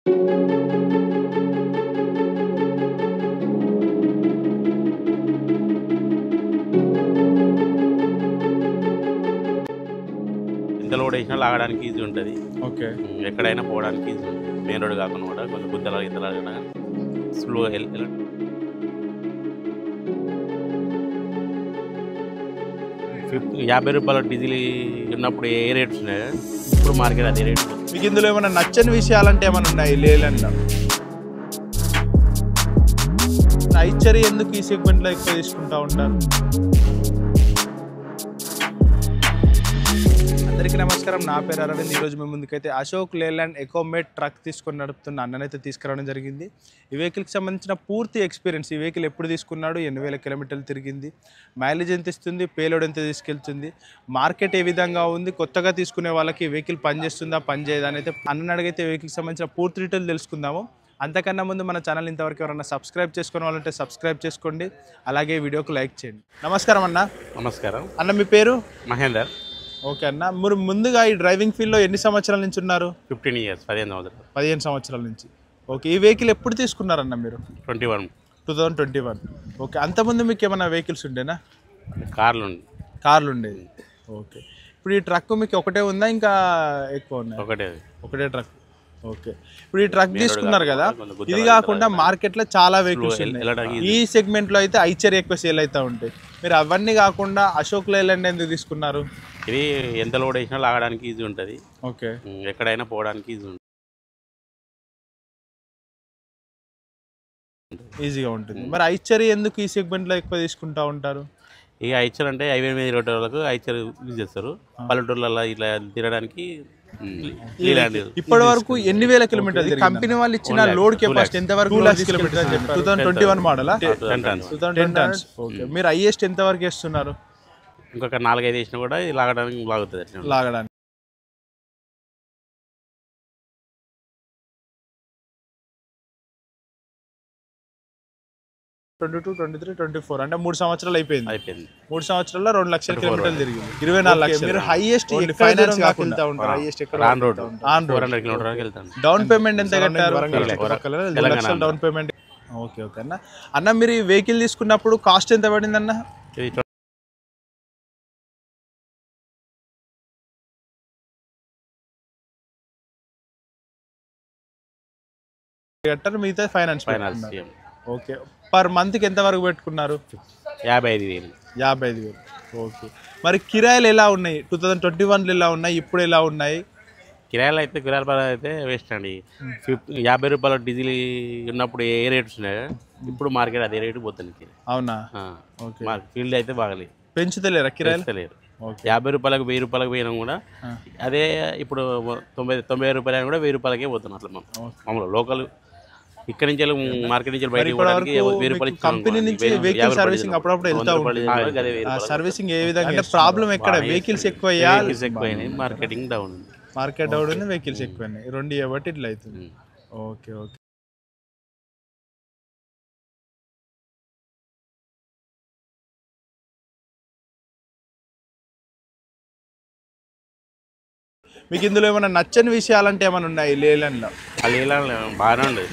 ఎంత లోడ్ వేసినా లాగడానికి ఈజీ ఉంటుంది. ఓకే. ఎక్కడైనా పోవడానికి ఈజీ ఉంటుంది. మెయిన్ రోడ్ కాకుండా కూడా కొంచెం గుద్దలా గిద్దలా స్లో 50 రూపాయల డీజిల్ ఉన్నప్పుడు ఏ రేట్స్ ఉన్నాయి, ఇప్పుడు మార్కెట్ అదే రేట్. మీకు ఇందులో ఏమైనా నచ్చని విషయాలంటే ఏమైనా ఉన్నాయి లేలండి? ఐచరీ ఎందుకు ఈ సెగ్మెంట్లో ఎక్కువ తీసుకుంటూ ఉంటారు? అందరికీ నమస్కారం, నా పేరు అరవింద్. ఈరోజు మీ ముందుకైతే అశోక్ లేలాండ్ ఎకోమేట్ ట్రక్ తీసుకొని నడుపుతున్న అన్ననైతే తీసుకురావడం జరిగింది. ఈ వెహికల్కి సంబంధించిన పూర్తి ఎక్స్పీరియన్స్, ఈ వెహికల్ ఎప్పుడు తీసుకున్నాడు, 8,000 కిలోమీటర్లు తిరిగింది, మైలేజ్ ఎంత ఇస్తుంది, పేలోడ్ ఎంత తీసుకెళ్తుంది, మార్కెట్ ఏ విధంగా ఉంది, కొత్తగా తీసుకునే వాళ్ళకి ఈ వెహికల్ పనిచేస్తుందా పనిచేయదా అని అయితే అన్నని అడిగితే వెహికల్కి సంబంధించిన పూర్తి డీటెయిల్ తెలుసుకుందాము. అంతకన్నా ముందు మన ఛానల్ ఇంతవరకు ఎవరైనా సబ్స్క్రైబ్ చేసుకునే వాళ్ళంటే సబ్స్క్రైబ్ చేసుకోండి, అలాగే వీడియోకి లైక్ చేయండి. నమస్కారం అన్న. నమస్కారం అన్న, మీ పేరు? మహేందర్. ఓకే అన్న, మీరు ముందుగా ఈ డ్రైవింగ్ ఫీల్డ్లో ఎన్ని సంవత్సరాల నుంచి ఉన్నారు? 15 years, 15 సంవత్సరాలు. 15 సంవత్సరాల నుంచి. ఓకే. ఈ వెహికల్ ఎప్పుడు తీసుకున్నారన్న మీరు? 2021. ఓకే. అంతకుముందు మీకు ఏమైనా వెహికల్స్ ఉండేనా? కార్లు ఉండేది. ఓకే. ఇప్పుడు ఈ ట్రక్ మీకు ఒకటే ఉందా, ఇంకా ఎక్కువ ఉన్నాయి? ఒకటే ట్రక్. ఓకే. ఇప్పుడు ఈ ట్రక్ తీసుకున్నారు కదా, ఇది కాకుండా మార్కెట్లో చాలా వెహికల్స్ ఉన్నాయి. ఈ సెగ్మెంట్లో అయితే ఐచర్ ఎక్కువ సేల్ అవుతూ ఉంటాయి. మీరు అవన్నీ కాకుండా అశోక్ లేలాండ్ ఎందుకు తీసుకున్నారు? ఇది ఎంత లోడ్ వేసినా లాగడానికి ఈజీ ఉంటుంది. ఓకే. ఎక్కడైనా పోవడానికి ఈజీ ఉంటుంది. ఈజీగా ఉంటుంది. మరి ఐచర్ ఎందుకు ఈ సెగ్మెంట్లో ఎక్కువ తీసుకుంటూ ఉంటారు? ఇక ఐచర్ అంటే హైవే మీద రోడ్డు వాళ్ళకు ఐచర్ యూజ్ చేస్తారు. పల్లెటూర్లలో ఇట్లా తిరగడానికి. ఇప్పటి వరకు ఎన్ని వేల కిలోమీటర్లు కంపెనీ వాళ్ళు ఇచ్చిన లోడ్ కెపాసిటీ ఎంత వరకు? 2,00,000 కిలోమీటర్స్. 2021 model, 10 tons. ఓకే. మీరు హైయెస్ట్ ఎంత వరకు వేస్తున్నారు? ఇంకొక 4-5 వేసినా కూడా లాగడానికి లాగడానికి. అంటే 3 సంవత్సరాలు అయిపోయింది. 3 సంవత్సరాల్లో 2,00,000 కిలోమీటర్లు తిరిగింది. 24 లక్షలు. మీరు హైయెస్ట్ ఫైనాన్స్ కాకుండా ఉంటారు. హైయెస్ట్ ఎక్కడ? ఆన్ రోడ్ 400 కిలోమీటర్లకు వెళ్తాను. డౌన్ పేమెంట్ ఎంత కట్టారు? 2 లక్షలు డౌన్ పేమెంట్. ఓకే. ఓకే అన్న, మీరు ఈ వెహికల్ తీసుకున్నప్పుడు కాస్ట్ ఎంత పడింది అన్న? కట్టారు, మిగతా ఫైనాన్స్. ఓకే. పర్ మంత్కి ఎంత వరకు పెట్టుకున్నారు? 55,000. ఓకే. మరి కిరాయిలు ఎలా ఉన్నాయి? 2021లో ఎలా ఉన్నాయి, ఇప్పుడు ఎలా ఉన్నాయి? కిరాయిలు అయితే వేస్ట్ అండి. 50 రూపాయల డీజిల్ ఉన్నప్పుడు ఏ రేట్స్ ఉన్నాయి, ఇప్పుడు మార్కెట్ అదే రేటు పోతుంది. అవునా? ఓకే. ఫీల్డ్ అయితే బాగలేదు. పెంచుతలేరా కిరాయిలు? 50 రూపాయలకు 1000 రూపాయలకు పోయినా కూడా అదే ఇప్పుడు 90 రూపాయలు కూడా 1000 రూపాయలకే పోతున్నాం. అట్లా మామూలు లోకల్ ఇక్కడ నుంచి మార్కెట్ నుంచి బయటకు పోవడానికి 1000 రూపాయలు. కంపెనీ నుంచి వెహికల్ సర్వీసింగ్ అప్పుడప్పుడు వెళ్తా ఉంటుంది. సర్వీసింగ్ ఏ విధంగా? అంటే ప్రాబ్లం ఎక్కడ? వెహికల్స్ ఎక్కువైనాయి, మార్కెటింగ్ డౌన్ ఉంది. మార్కెట్ డౌన్ ఉంది, వెహికల్స్ ఎక్కువైనాయి, రెండు కాబట్టి ఇట్లా అవుతుంది. ఓకే. ఓకే. మీకు ఇందులో ఏమైనా నచ్చని విషయాలంటే ఏమైనా ఉన్నాయి లేలాండ్లో? లేలాండ్ బాగానే ఉండదు.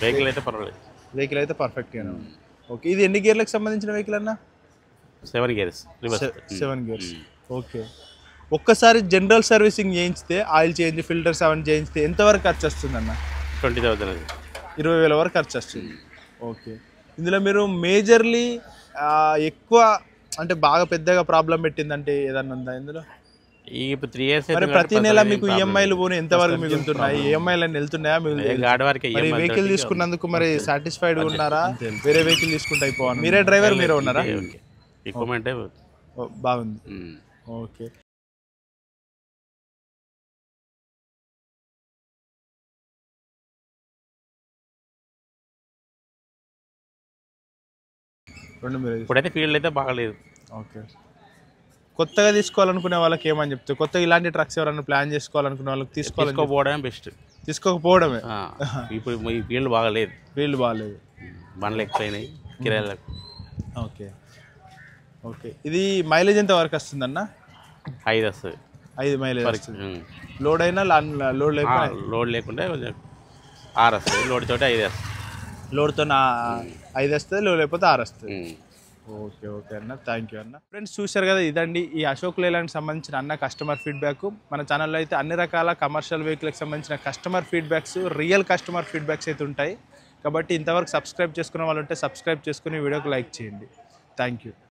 వెహికల్ అయితే పర్వాలేదు. వెహికల్ అయితే పర్ఫెక్ట్గానే ఉంది. ఓకే. ఇది ఎన్ని గేర్లకు సంబంధించిన వెహికల్ అన్న? 7 gears. 7 gears. ఓకే. ఒక్కసారి జనరల్ సర్వీసింగ్ చేయించితే, ఆయిల్ చేంజ్, ఫిల్టర్స్ అవన్నీ చేయించితే ఎంతవరకు ఖర్చు వస్తుంది అన్న? 20,000. 20,000 వరకు ఖర్చు వస్తుంది. ఓకే. ఇందులో మీరు మేజర్లీ ఎక్కువ అంటే బాగా పెద్దగా ప్రాబ్లం పెట్టిందంటే ఏదన్నా ఉందా ఇందులో? ఇప్పుడు 3 years ప్రతి నెల మీకు ఈఎంఐలు పోనీ ఎంతవరకు మిగులుతున్నాయి? ఈఎంఐలు అన్నీ వెళ్తున్నాయా? వెహికల్ తీసుకున్నందుకు మరి సాటిస్ఫైడ్ ఉన్నారా? వేరే వెహికల్ తీసుకుంటే అయిపోవాలి. మీరే డ్రైవర్, మీరే ఉన్నారా? బాగుంది. ఓకే. ఇప్పుడైతే ఫీల్డ్ అయితే బాగలేదు. ఓకే. కొత్తగా తీసుకోవాలనుకునే వాళ్ళకి ఏమని చెప్తే, కొత్తగా ఇలాంటి ట్రక్స్ ఎవరైనా ప్లాన్ చేసుకోవాలనుకునే వాళ్ళకి తీసుకోకపోవడమే బెస్ట్. తీసుకోకపోవడమే. ఇప్పుడు ఈ ఫీల్డ్ బాగలేదు. బండ్లు ఎక్కువైనాయి, కిరాయిలకు. ఓకే. ఓకే. ఇది మైలేజ్ ఎంత వరకు వస్తుందన్న? 5 వస్తుంది. 5 మైలేజ్ వస్తుంది. లోడ్ అయినా లోడ్ లేకుండా కొంచెం 6 వస్తుంది, లోడ్ తోటి 5 వస్తుంది. లోడ్తో 5 వస్తుంది, లేకపోతే 6 వస్తుంది. ఓకే ఓకే అన్న, థ్యాంక్ యూ అన్న. ఫ్రెండ్స్ చూశారు కదా, ఇదండి ఈ అశోక్ లేలాండ్కి సంబంధించిన అన్న కస్టమర్ ఫీడ్బ్యాక్. మన ఛానల్లో అయితే అన్ని రకాల కమర్షియల్ వెహికల్కి సంబంధించిన customer feedbacks, real customer feedbacks అయితే ఉంటాయి. కాబట్టి ఇంతవరకు సబ్స్క్రైబ్ చేసుకున్న వాళ్ళు ఉంటే సబ్స్క్రైబ్ చేసుకుని వీడియోకి లైక్ చేయండి. Thank you.